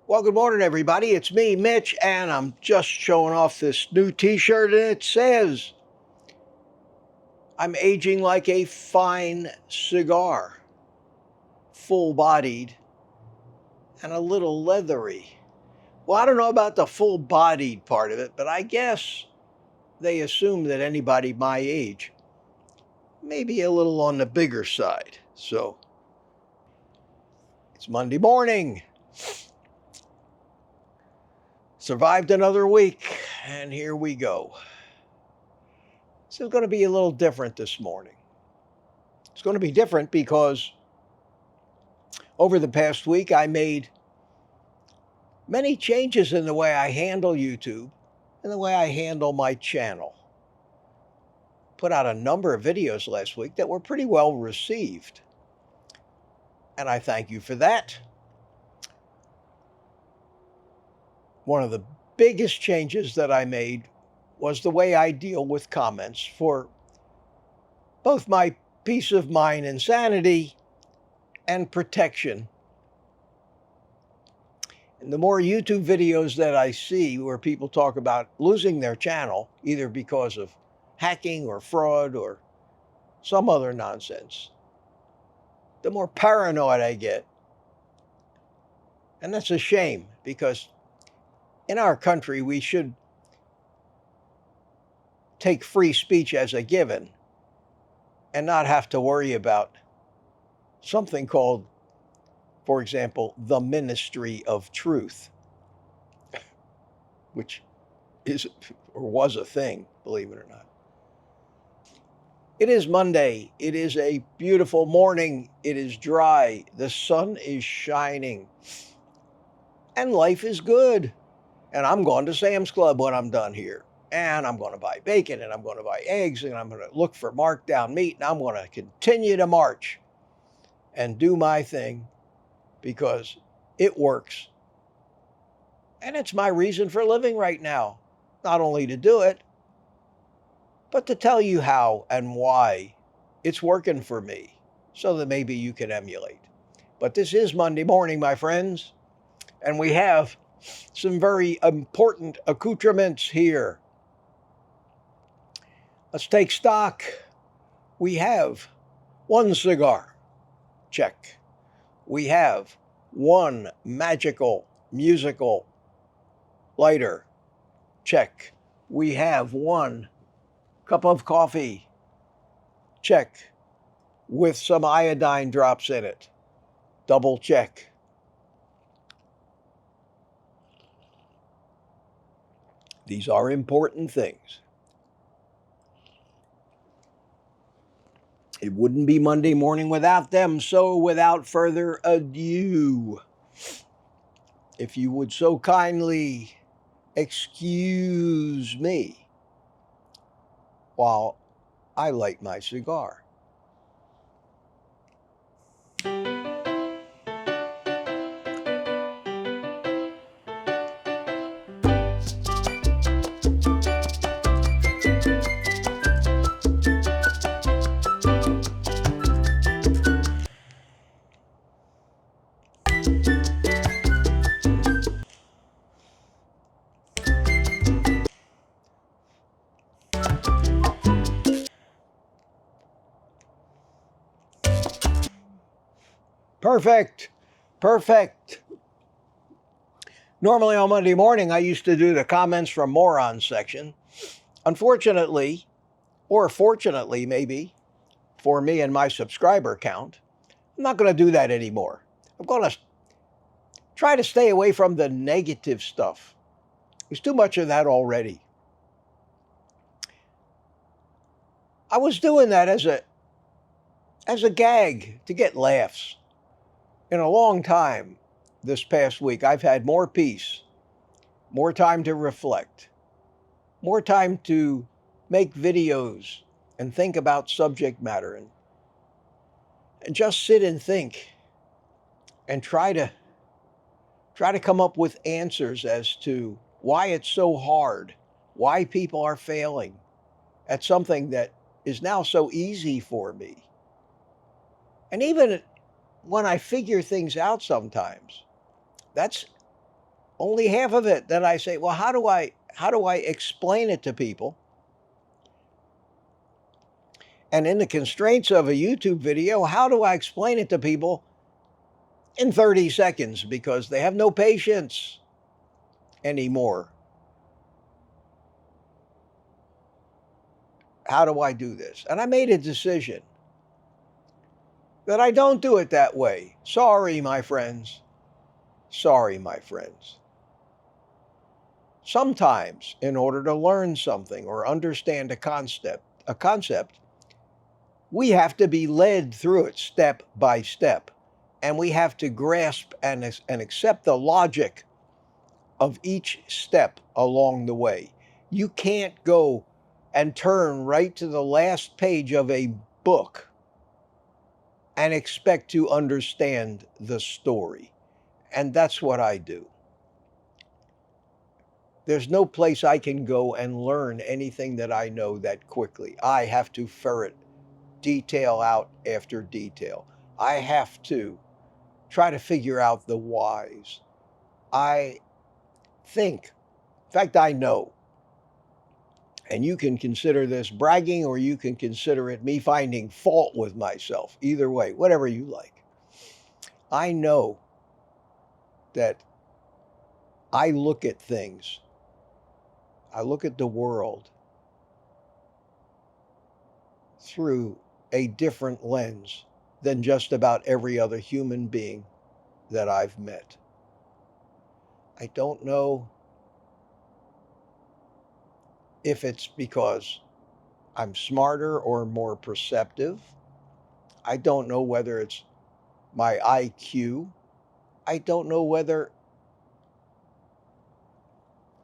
Well, good morning, everybody. It's me, Mitch, and I'm just showing off this new t-shirt, and it says, I'm aging like a fine cigar, full-bodied and a little leathery. Well, I don't know about the full-bodied part of it, but I guess they assume that anybody my age may be a little on the bigger side. So, it's Monday morning. Survived another week, and here we go. This is going to be a little different this morning. It's going to be different because over the past week, I made many changes in the way I handle YouTube and the way I handle my channel. Put out a number of videos last week that were pretty well received, and I thank you for that. One of the biggest changes that I made was the way I deal with comments for both my peace of mind and sanity and protection. And the more YouTube videos that I see where people talk about losing their channel, either because of hacking or fraud or some other nonsense, the more paranoid I get. And that's a shame, because in our country, we should take free speech as a given and not have to worry about something called, for example, the Ministry of Truth, which is or was a thing, believe it or not. It is Monday. It is a beautiful morning. It is dry. The sun is shining. And life is good. And I'm going to Sam's Club when I'm done here. And I'm going to buy bacon, and I'm going to buy eggs, and I'm going to look for marked down meat, and I'm going to continue to march and do my thing because it works. And it's my reason for living right now. Not only to do it, but to tell you how and why it's working for me so that maybe you can emulate. But this is Monday morning, my friends, and we have some very important accoutrements here. Let's take stock. We have one cigar. Check. We have one magical musical lighter. Check. We have one cup of coffee. Check. With some iodine drops in it. Double check. These are important things. It wouldn't be Monday morning without them, so without further ado, if you would so kindly excuse me while I light my cigar. Perfect. Perfect. Normally on Monday morning, I used to do the comments from morons section. Unfortunately, or fortunately maybe, for me and my subscriber count, I'm not going to do that anymore. I'm going to try to stay away from the negative stuff. There's too much of that already. I was doing that as a gag to get laughs. In a long time this past week, I've had more peace, more time to reflect, more time to make videos and think about subject matter and just sit and think and try to come up with answers as to why it's so hard, why people are failing at something that is now so easy for me. And even when I figure things out sometimes, that's only half of it. Then I say, well, how do I explain it to people? And in the constraints of a YouTube video, how do I explain it to people in 30 seconds? Because they have no patience anymore. How do I do this? And I made a decision that I don't do it that way. Sorry, my friends. Sorry, my friends. Sometimes, in order to learn something or understand a concept, we have to be led through it step by step. And we have to grasp and accept the logic of each step along the way. You can't go and turn right to the last page of a book and expect to understand the story. And that's what I do. There's no place I can go and learn anything that I know that quickly. I have to ferret detail out after detail. I have to try to figure out the whys. I think, in fact, I know, and you can consider this bragging or you can consider it me finding fault with myself. Either way, whatever you like. I know that I look at things, I look at the world through a different lens than just about every other human being that I've met. I don't know if it's because I'm smarter or more perceptive. I don't know whether it's my IQ. I don't know whether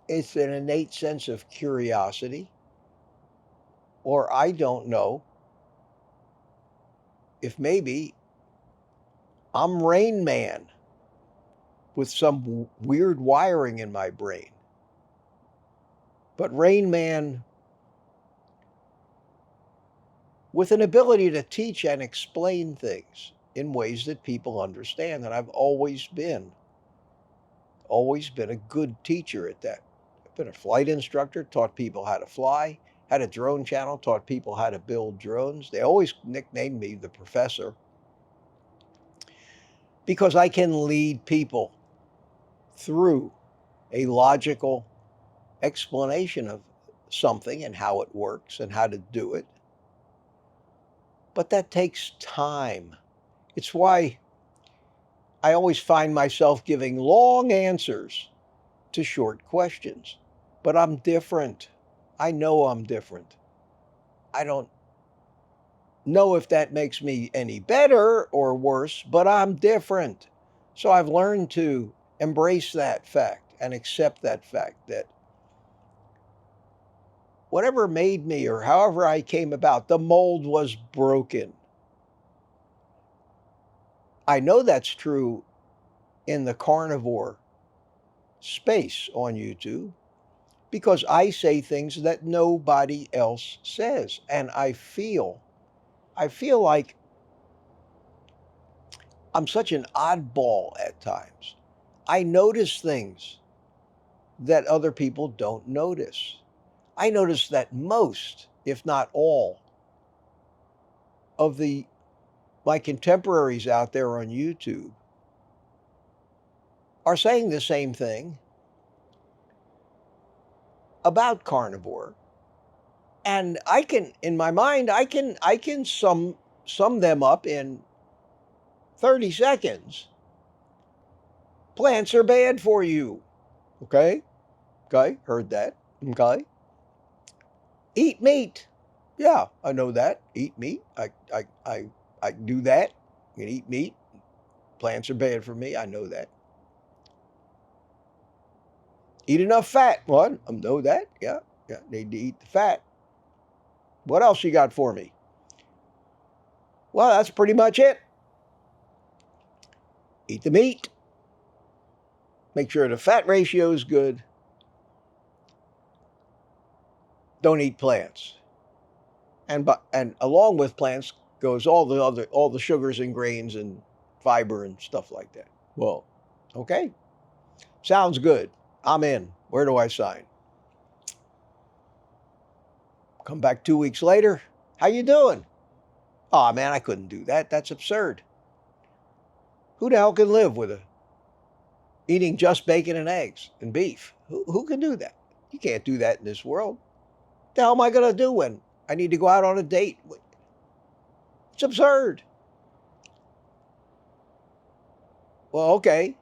it's an innate sense of curiosity, or I don't know if maybe I'm Rain Man with some weird wiring in my brain. But Rain Man with an ability to teach and explain things in ways that people understand. And I've always been a good teacher at that. I've been a flight instructor, taught people how to fly, had a drone channel, taught people how to build drones. They always nicknamed me the professor because I can lead people through a logical explanation of something and how it works and how to do it. But that takes time. It's why I always find myself giving long answers to short questions. But I'm different. I know I'm different. I don't know if that makes me any better or worse, but I'm different. So I've learned to embrace that fact and accept that fact that whatever made me or however I came about, the mold was broken. I know that's true in the carnivore space on YouTube because I say things that nobody else says. And I feel like I'm such an oddball at times. I notice things that other people don't notice. I notice that most, if not all, of my contemporaries out there on YouTube are saying the same thing about carnivore. And I can, in my mind, I can sum them up in 30 seconds. Plants are bad for you. Okay? Okay, heard that. Okay. Eat meat. Yeah, I know that. Eat meat. I do that. You can eat meat. Plants are bad for me. I know that. Eat enough fat. What? I know that. Yeah. Need to eat the fat. What else you got for me? Well, that's pretty much it. Eat the meat. Make sure the fat ratio is good. Don't eat plants. And along with plants goes all the sugars and grains and fiber and stuff like that. Well, okay. Sounds good. I'm in. Where do I sign? Come back 2 weeks later. How you doing? Oh man, I couldn't do that. That's absurd. Who the hell can live with eating just bacon and eggs and beef? Who can do that? You can't do that in this world. What the hell am I going to do when I need to go out on a date? It's absurd. Well, okay.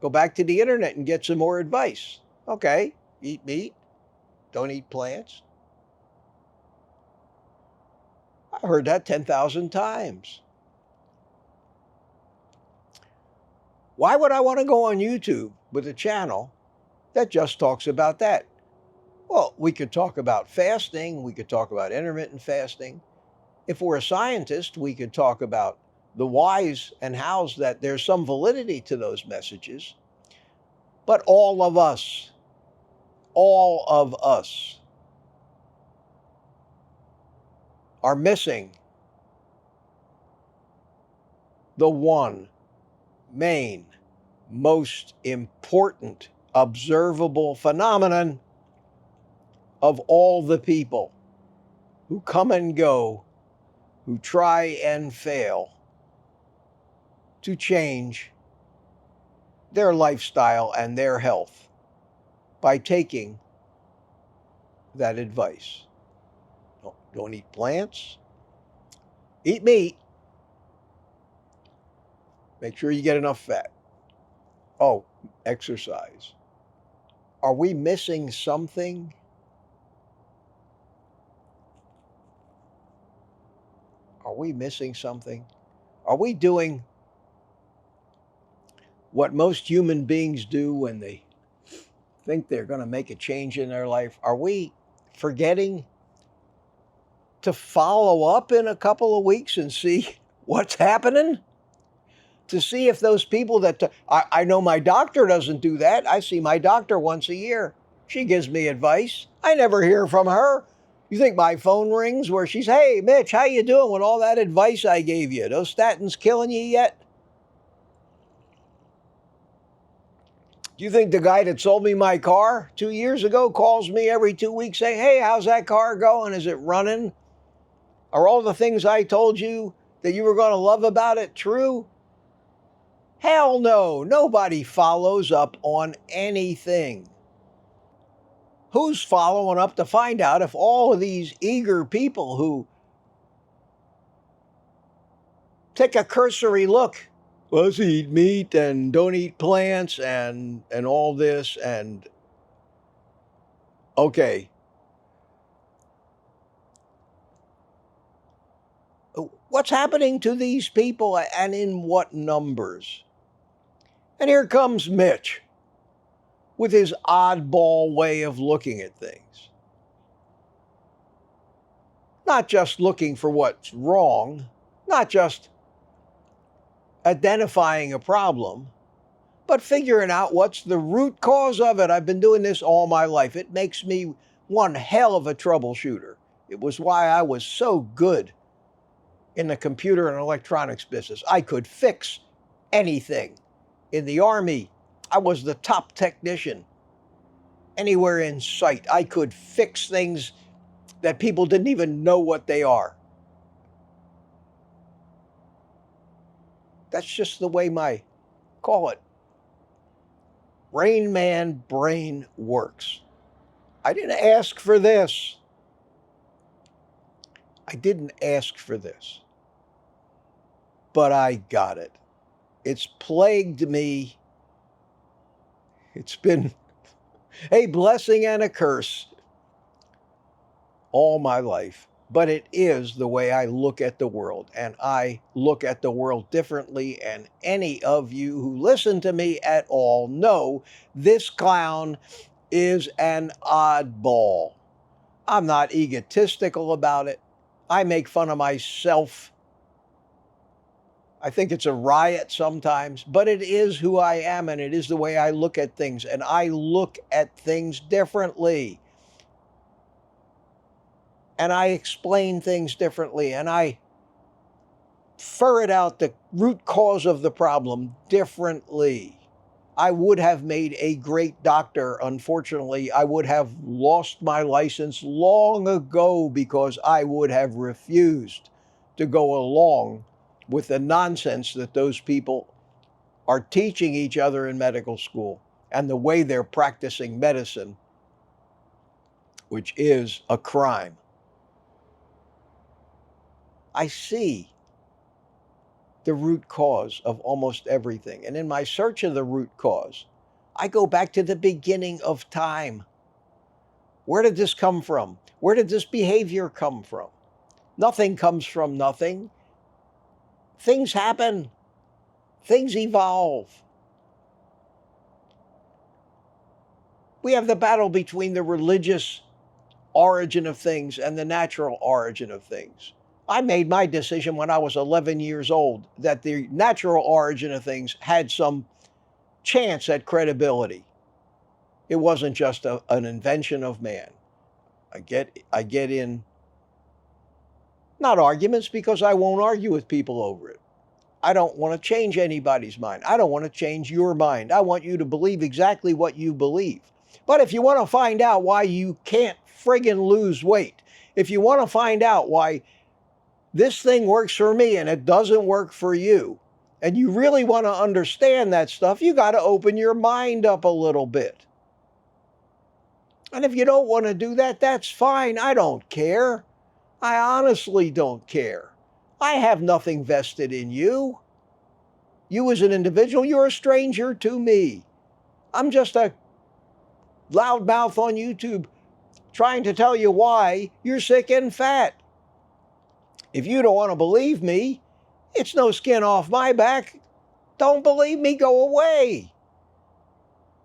Go back to the internet and get some more advice. Okay. Eat meat. Don't eat plants. I heard that 10,000 times. Why would I want to go on YouTube with a channel that just talks about that? Well, we could talk about fasting. We could talk about intermittent fasting. If we're a scientist, we could talk about the whys and hows that there's some validity to those messages. But all of us are missing the one main, most important observable phenomenon of all the people who come and go, who try and fail to change their lifestyle and their health by taking that advice. Don't eat plants. Eat meat. Make sure you get enough fat. Oh, exercise. Are we missing something? Are we missing something? Are we doing what most human beings do when they think they're going to make a change in their life? Are we forgetting to follow up in a couple of weeks and see what's happening? To see if those people that I know my doctor doesn't do that. I see my doctor once a year. She gives me advice. I never hear from her. You think my phone rings where she's, hey, Mitch, how you doing with all that advice I gave you? Those statins killing you yet? Do you think the guy that sold me my car 2 years ago calls me every 2 weeks saying, hey, how's that car going? Is it running? Are all the things I told you that you were going to love about it true? Hell no. Nobody follows up on anything. Who's following up to find out if all of these eager people who take a cursory look, let's eat meat and don't eat plants and all this, and okay, what's happening to these people and in what numbers? And here comes Mitch with his oddball way of looking at things. Not just looking for what's wrong, not just identifying a problem, but figuring out what's the root cause of it. I've been doing this all my life. It makes me one hell of a troubleshooter. It was why I was so good in the computer and electronics business. I could fix anything. In the Army, I was the top technician anywhere in sight. I could fix things that people didn't even know what they are. That's just the way my, call it, Rain Man brain works. I didn't ask for this. I didn't ask for this. But I got it. It's plagued me. It's been a blessing and a curse all my life. But it is the way I look at the world. And I look at the world differently. And any of you who listen to me at all know this clown is an oddball. I'm not egotistical about it. I make fun of myself. I think it's a riot sometimes, but it is who I am, and it is the way I look at things. And I look at things differently. And I explain things differently. And I ferret out the root cause of the problem differently. I would have made a great doctor. Unfortunately, I would have lost my license long ago because I would have refused to go along with the nonsense that those people are teaching each other in medical school and the way they're practicing medicine, which is a crime. I see the root cause of almost everything. And in my search of the root cause, I go back to the beginning of time. Where did this come from? Where did this behavior come from? Nothing comes from nothing. Things happen. Things evolve. We have the battle between the religious origin of things and the natural origin of things. I made my decision when I was 11 years old that the natural origin of things had some chance at credibility. It wasn't just an invention of man. I get in, not arguments, because I won't argue with people over it. I don't want to change anybody's mind. I don't want to change your mind. I want you to believe exactly what you believe. But if you want to find out why you can't friggin' lose weight, if you want to find out why this thing works for me and it doesn't work for you, and you really want to understand that stuff, you got to open your mind up a little bit. And if you don't want to do that, that's fine. I don't care. I honestly don't care. I have nothing vested in you. You as an individual, you're a stranger to me. I'm just a loudmouth on YouTube trying to tell you why you're sick and fat. If you don't want to believe me, it's no skin off my back. Don't believe me, go away.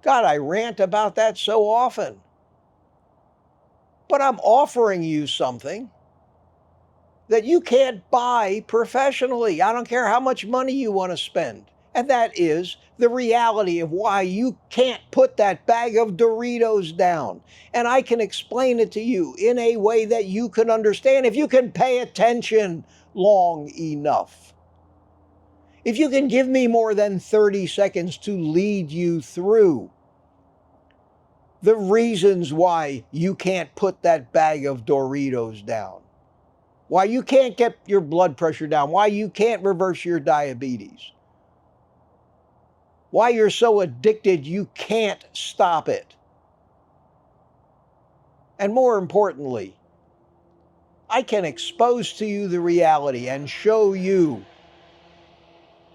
God, I rant about that so often. But I'm offering you something that you can't buy professionally. I don't care how much money you want to spend. And that is the reality of why you can't put that bag of Doritos down. And I can explain it to you in a way that you can understand if you can pay attention long enough. If you can give me more than 30 seconds to lead you through the reasons why you can't put that bag of Doritos down, why you can't get your blood pressure down, why you can't reverse your diabetes, why you're so addicted you can't stop it. And more importantly, I can expose to you the reality and show you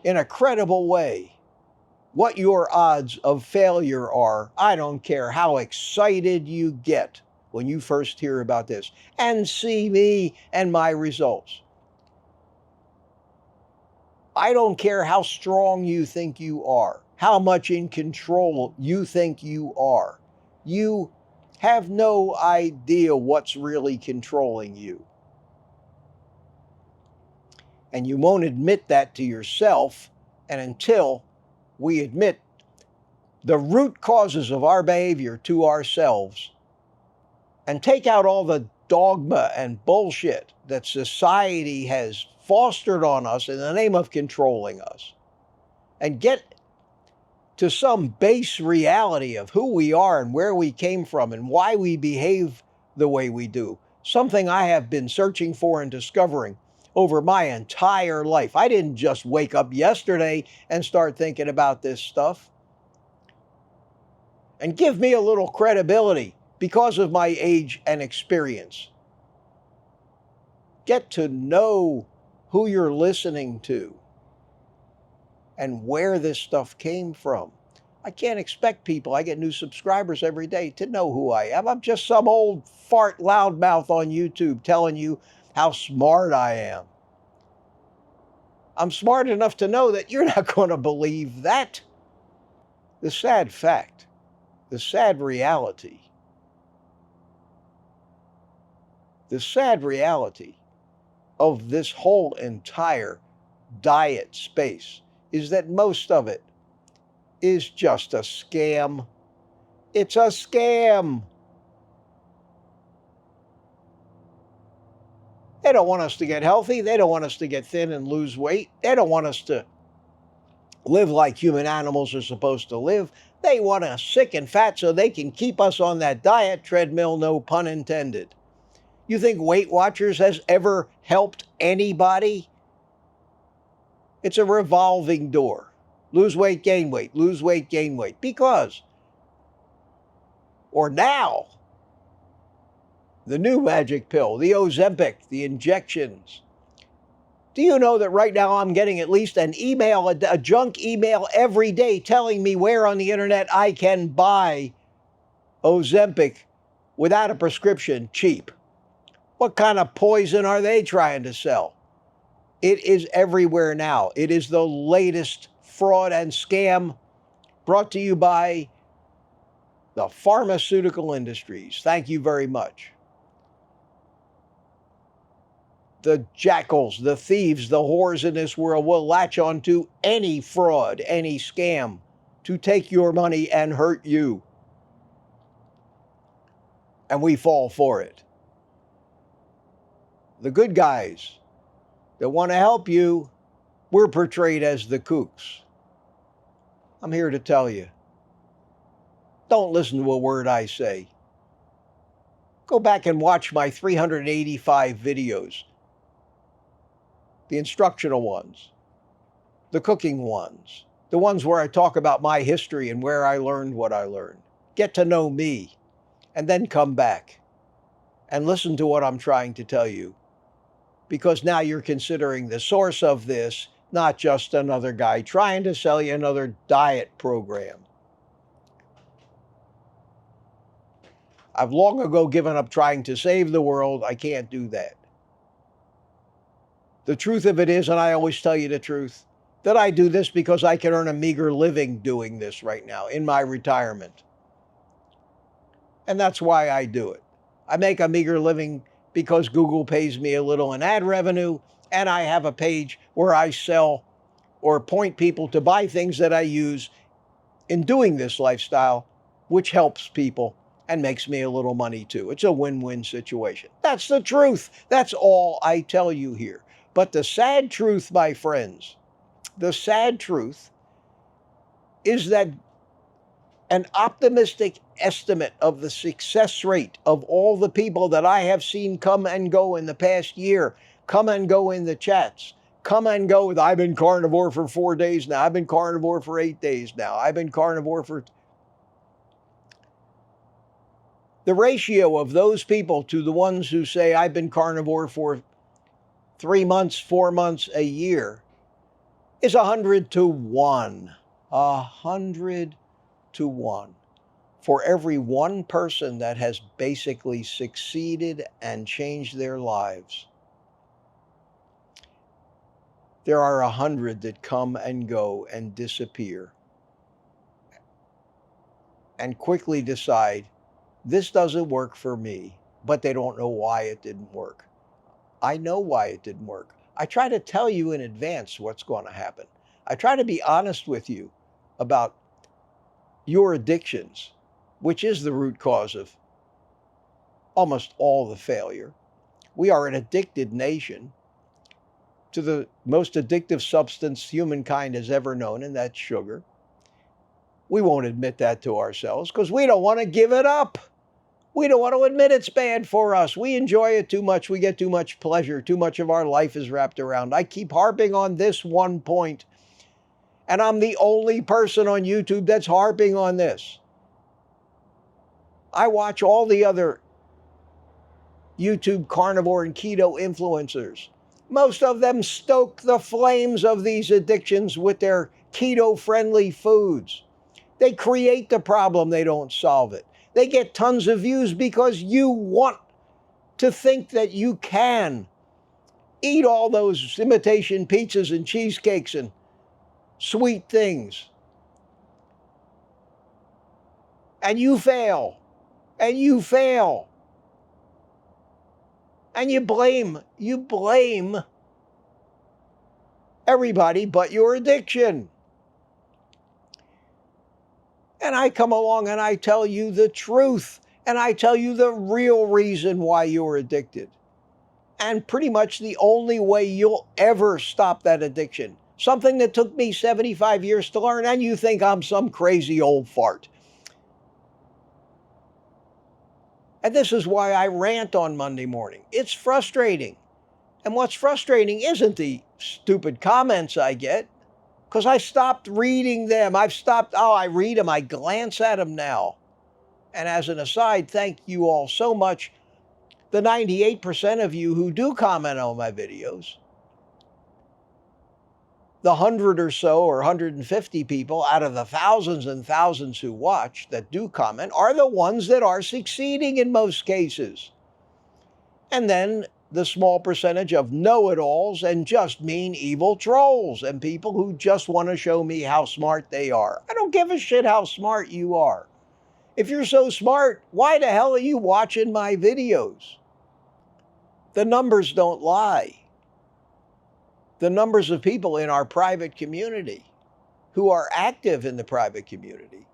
in a credible way what your odds of failure are. I don't care how excited you get when you first hear about this and see me and my results. I don't care how strong you think you are, how much in control you think you are. You have no idea what's really controlling you. And you won't admit that to yourself. And until we admit the root causes of our behavior to ourselves and take out all the dogma and bullshit that society has fostered on us in the name of controlling us, and get to some base reality of who we are and where we came from and why we behave the way we do, something I have been searching for and discovering over my entire life. I didn't just wake up yesterday and start thinking about this stuff. And give me a little credibility because of my age and experience. Get to know who you're listening to and where this stuff came from. I can't expect people, I get new subscribers every day, to know who I am. I'm just some old fart loudmouth on YouTube telling you how smart I am. I'm smart enough to know that you're not going to believe that. The sad fact, the sad reality of this whole entire diet space is that most of it is just a scam. It's a scam. They don't want us to get healthy. They don't want us to get thin and lose weight. They don't want us to live like human animals are supposed to live. They want us sick and fat so they can keep us on that diet treadmill, no pun intended. You think Weight Watchers has ever helped anybody? It's a revolving door. Lose weight, gain weight, lose weight, gain weight. Because, or now, the new magic pill, the Ozempic, the injections. Do you know that right now I'm getting at least an email, a junk email every day telling me where on the internet I can buy Ozempic without a prescription cheap? What kind of poison are they trying to sell? It is everywhere now. It is the latest fraud and scam brought to you by the pharmaceutical industries. Thank you very much. The jackals, the thieves, the whores in this world will latch on to any fraud, any scam to take your money and hurt you. And we fall for it. The good guys that want to help you, we're portrayed as the kooks. I'm here to tell you, don't listen to a word I say. Go back and watch my 385 videos. The instructional ones, the cooking ones, the ones where I talk about my history and where I learned what I learned. Get to know me, and then come back and listen to what I'm trying to tell you. Because now you're considering the source of this, not just another guy trying to sell you another diet program. I've long ago given up trying to save the world. I can't do that. The truth of it is, and I always tell you the truth, that I do this because I can earn a meager living doing this right now in my retirement. And that's why I do it. I make a meager living because Google pays me a little in ad revenue, and I have a page where I sell or point people to buy things that I use in doing this lifestyle, which helps people and makes me a little money too. It's a win-win situation. That's the truth. That's all I tell you here. But the sad truth, my friends, the sad truth is that an optimistic estimate of the success rate of all the people that I have seen come and go in the past year, come and go in the chats, come and go with, I've been carnivore for 4 days now, I've been carnivore for 8 days now, I've been carnivore for... The ratio of those people to the ones who say, I've been carnivore for 3 months, 4 months, a year, is 100 to 1. 100 to 1. For every one person that has basically succeeded and changed their lives, there are 100 that come and go and disappear and quickly decide, this doesn't work for me, but they don't know why it didn't work. I know why it didn't work. I try to tell you in advance what's going to happen. I try to be honest with you about your addictions, which is the root cause of almost all the failure. We are an addicted nation to the most addictive substance humankind has ever known, and that's sugar. We won't admit that to ourselves because we don't want to give it up. We don't want to admit it's bad for us. We enjoy it too much. We get too much pleasure. Too much of our life is wrapped around. I keep harping on this one point, and I'm the only person on YouTube that's harping on this. I watch all the other YouTube carnivore and keto influencers. Most of them stoke the flames of these addictions with their keto-friendly foods. They create the problem, they don't solve it. They get tons of views because you want to think that you can eat all those imitation pizzas and cheesecakes and sweet things. And you fail. And you fail. And you blame everybody but your addiction. And I come along and I tell you the truth. And I tell you the real reason why you're addicted. And pretty much the only way you'll ever stop that addiction something that took me 75 years to learn, and you think I'm some crazy old fart. And this is why I rant on Monday morning. It's frustrating. And what's frustrating isn't the stupid comments I get, because I stopped reading them. I read them, I glance at them now. And as an aside, thank you all so much. The 98% of you who do comment on my videos, the 100 or so or 150 people out of the thousands and thousands who watch that do comment are the ones that are succeeding in most cases. And then the small percentage of know-it-alls and just mean evil trolls and people who just want to show me how smart they are. I don't give a shit how smart you are. If you're so smart, why the hell are you watching my videos? The numbers don't lie. The numbers of people in our private community who are active in the private community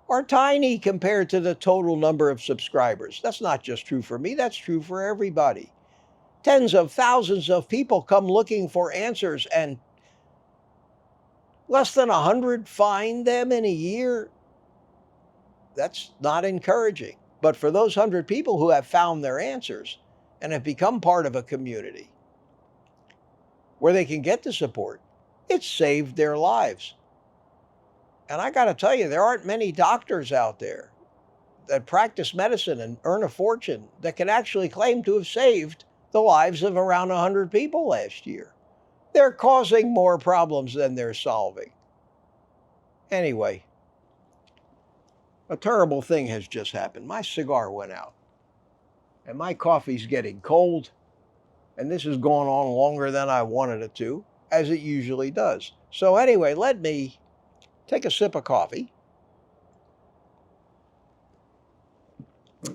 are tiny compared to the total number of subscribers. That's not just true for me, that's true for everybody. Tens of thousands of people come looking for answers, and less than 100 find them in a year. That's not encouraging. But for those 100 people who have found their answers and have become part of a community where they can get the support, it's saved their lives. And I got to tell you, there aren't many doctors out there that practice medicine and earn a fortune that can actually claim to have saved the lives of around 100 people last year. They're causing more problems than they're solving. Anyway, a terrible thing has just happened. My cigar went out, and my coffee's getting cold, and this has gone on longer than I wanted it to, as it usually does. So anyway, let me take a sip of coffee,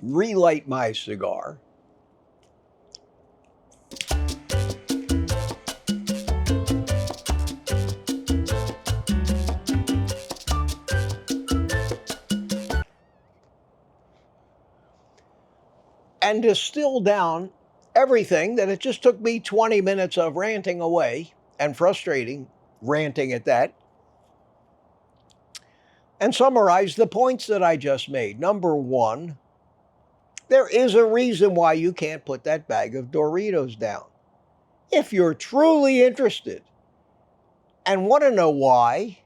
relight my cigar, and distill down everything that it just took me 20 minutes of ranting away, and frustrating ranting at that, and summarize the points that I just made. Number one, there is a reason why you can't put that bag of Doritos down. If you're truly interested and want to know why,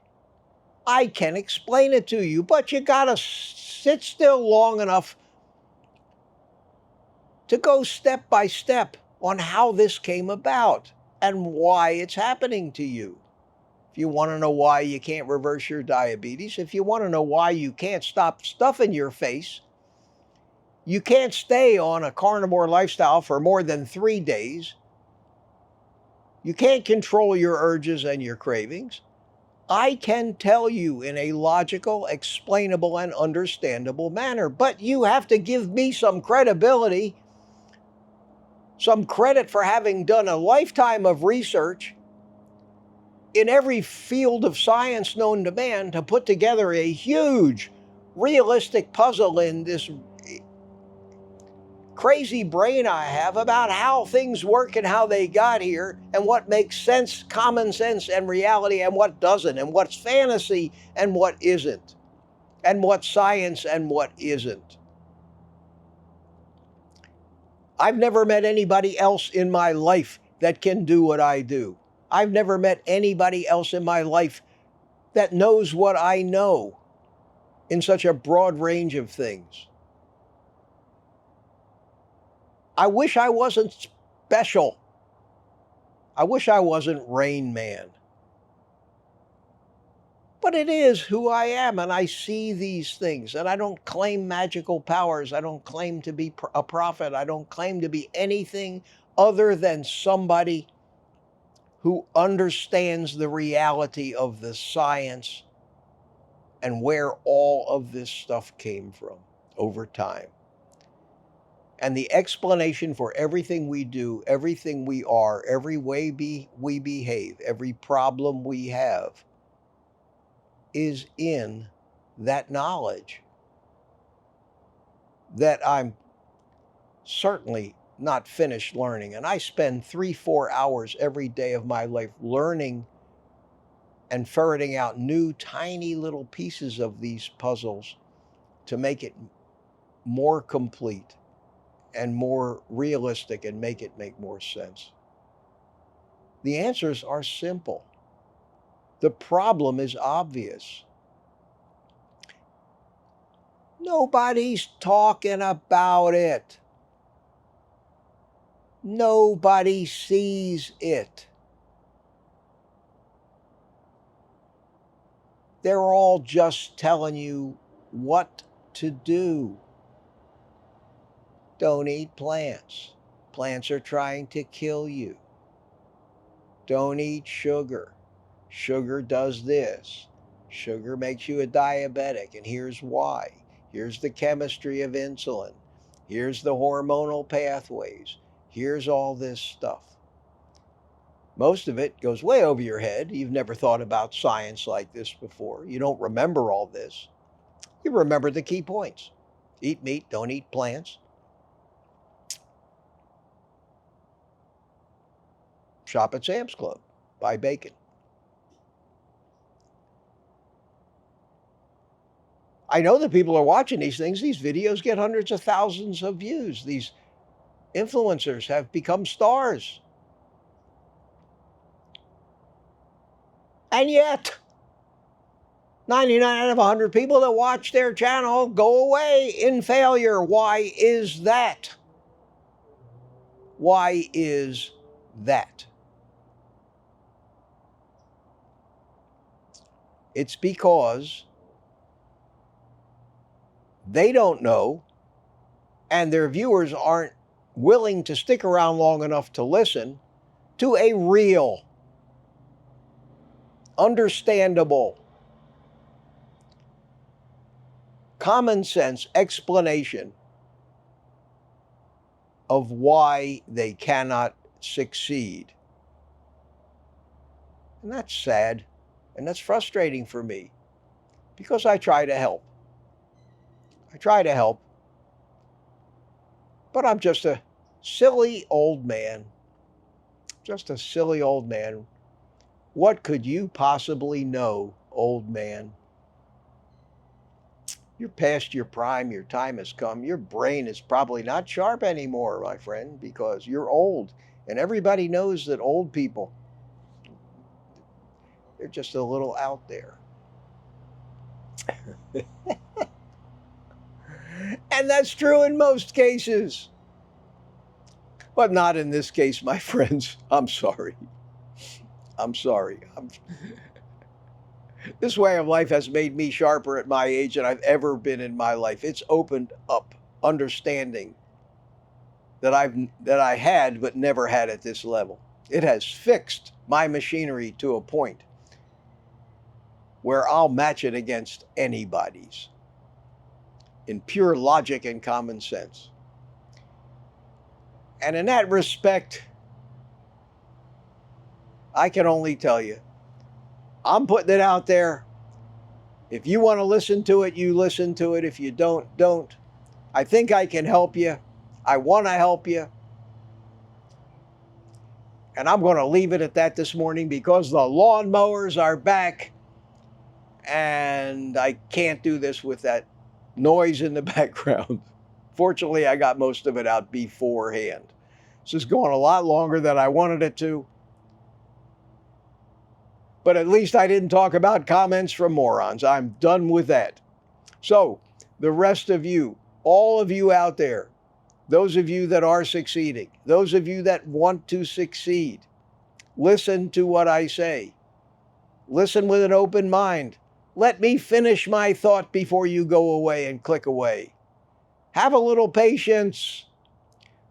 I can explain it to you, but you gotta sit still long enough to go step by step on how this came about and why it's happening to you. If you want to know why you can't reverse your diabetes, if you want to know why you can't stop stuffing your face, you can't stay on a carnivore lifestyle for more than 3 days, you can't control your urges and your cravings, I can tell you in a logical, explainable, and understandable manner. But you have to give me some credibility, some credit for having done a lifetime of research in every field of science known to man to put together a huge, realistic puzzle in this crazy brain I have about how things work and how they got here and what makes sense, common sense and reality and what doesn't, and what's fantasy and what isn't, and what's science and what isn't. I've never met anybody else in my life that can do what I do. I've never met anybody else in my life that knows what I know in such a broad range of things. I wish I wasn't special. I wish I wasn't Rain Man. But it is who I am, and I see these things, and I don't claim magical powers. I don't claim to be a prophet. I don't claim to be anything other than somebody who understands the reality of the science and where all of this stuff came from over time. And the explanation for everything we do, everything we are, every way we behave, every problem we have is in that knowledge that I'm certainly not finished learning. And I spend 3-4 hours every day of my life learning and ferreting out new tiny little pieces of these puzzles to make it more complete and more realistic and make it make more sense. The answers are simple. The problem is obvious. Nobody's talking about it. Nobody sees it. They're all just telling you what to do. Don't eat plants. Plants are trying to kill you. Don't eat sugar. Sugar does this. Sugar makes you a diabetic, and here's why. Here's the chemistry of insulin. Here's the hormonal pathways. Here's all this stuff. Most of it goes way over your head. You've never thought about science like this before. You don't remember all this. You remember the key points. Eat meat, don't eat plants. Shop at Sam's Club. Buy bacon. I know that people are watching these things. These videos get hundreds of thousands of views. These influencers have become stars. And yet, 99 out of 100 people that watch their channel go away in failure. Why is that? Why is that? It's because they don't know, and their viewers aren't willing to stick around long enough to listen to a real, understandable, common sense explanation of why they cannot succeed. And that's sad, and that's frustrating for me, because I try to help. I try to help, but I'm just a silly old man. Just a silly old man. What could you possibly know, old man? You're past your prime. Your time has come. Your brain is probably not sharp anymore, my friend, because you're old. And everybody knows that old people, they're just a little out there. And that's true in most cases. But not in this case, my friends. I'm sorry. I'm sorry. This way of life has made me sharper at my age than I've ever been in my life. It's opened up understanding that I had but never had at this level. It has fixed my machinery to a point where I'll match it against anybody's in pure logic and common sense. And in that respect, I can only tell you, I'm putting it out there. If you want to listen to it, you listen to it. If you don't, don't. I think I can help you. I want to help you. And I'm going to leave it at that this morning because the lawnmowers are back. And I can't do this with that noise in the background. Fortunately, I got most of it out beforehand. This is going a lot longer than I wanted it to. But at least I didn't talk about comments from morons. I'm done with that. So, the rest of you, all of you out there, those of you that are succeeding, those of you that want to succeed, listen to what I say. Listen with an open mind. Let me finish my thought before you go away and click away. Have a little patience.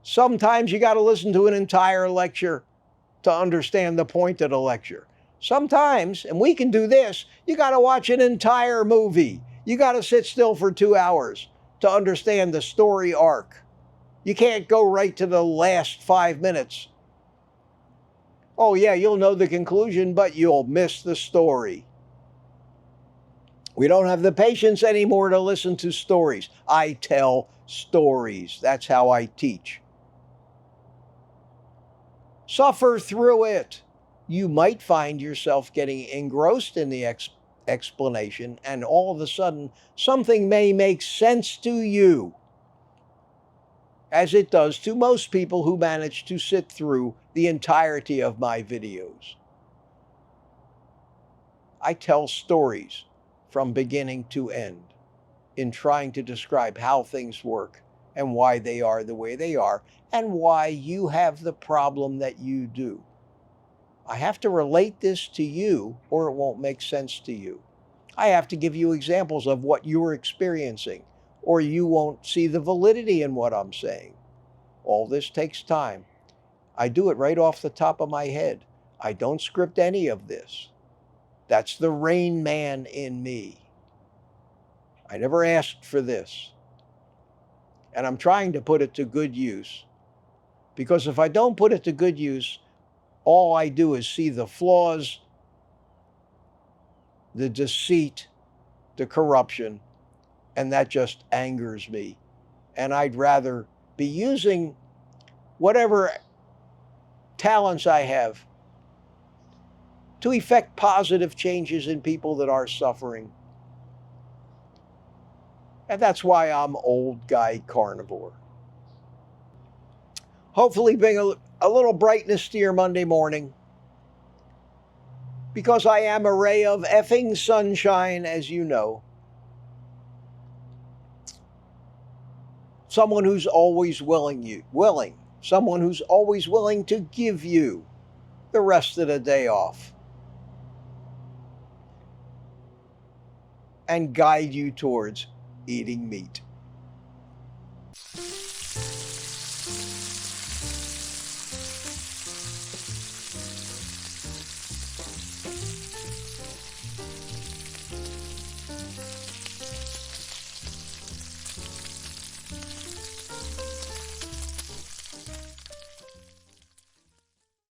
Sometimes you got to listen to an entire lecture to understand the point of the lecture. Sometimes, and we can do this, you got to watch an entire movie. You got to sit still for 2 hours to understand the story arc. You can't go right to the last 5 minutes. Oh yeah, you'll know the conclusion, but you'll miss the story. We don't have the patience anymore to listen to stories. I tell stories. That's how I teach. Suffer through it. You might find yourself getting engrossed in the explanation, and all of a sudden, something may make sense to you, as it does to most people who manage to sit through the entirety of my videos. I tell stories from beginning to end in trying to describe how things work and why they are the way they are and why you have the problem that you do. I have to relate this to you or it won't make sense to you. I have to give you examples of what you're experiencing or you won't see the validity in what I'm saying. All this takes time. I do it right off the top of my head. I don't script any of this. That's the Rain Man in me. I never asked for this. And I'm trying to put it to good use. Because if I don't put it to good use, all I do is see the flaws, the deceit, the corruption, and that just angers me. And I'd rather be using whatever talents I have to effect positive changes in people that are suffering. And that's why I'm Old Guy Carnivore. Hopefully bring a little brightness to your Monday morning, because I am a ray of effing sunshine, as you know. Someone who's always willing, someone who's always willing to give you the rest of the day off and guide you towards eating meat.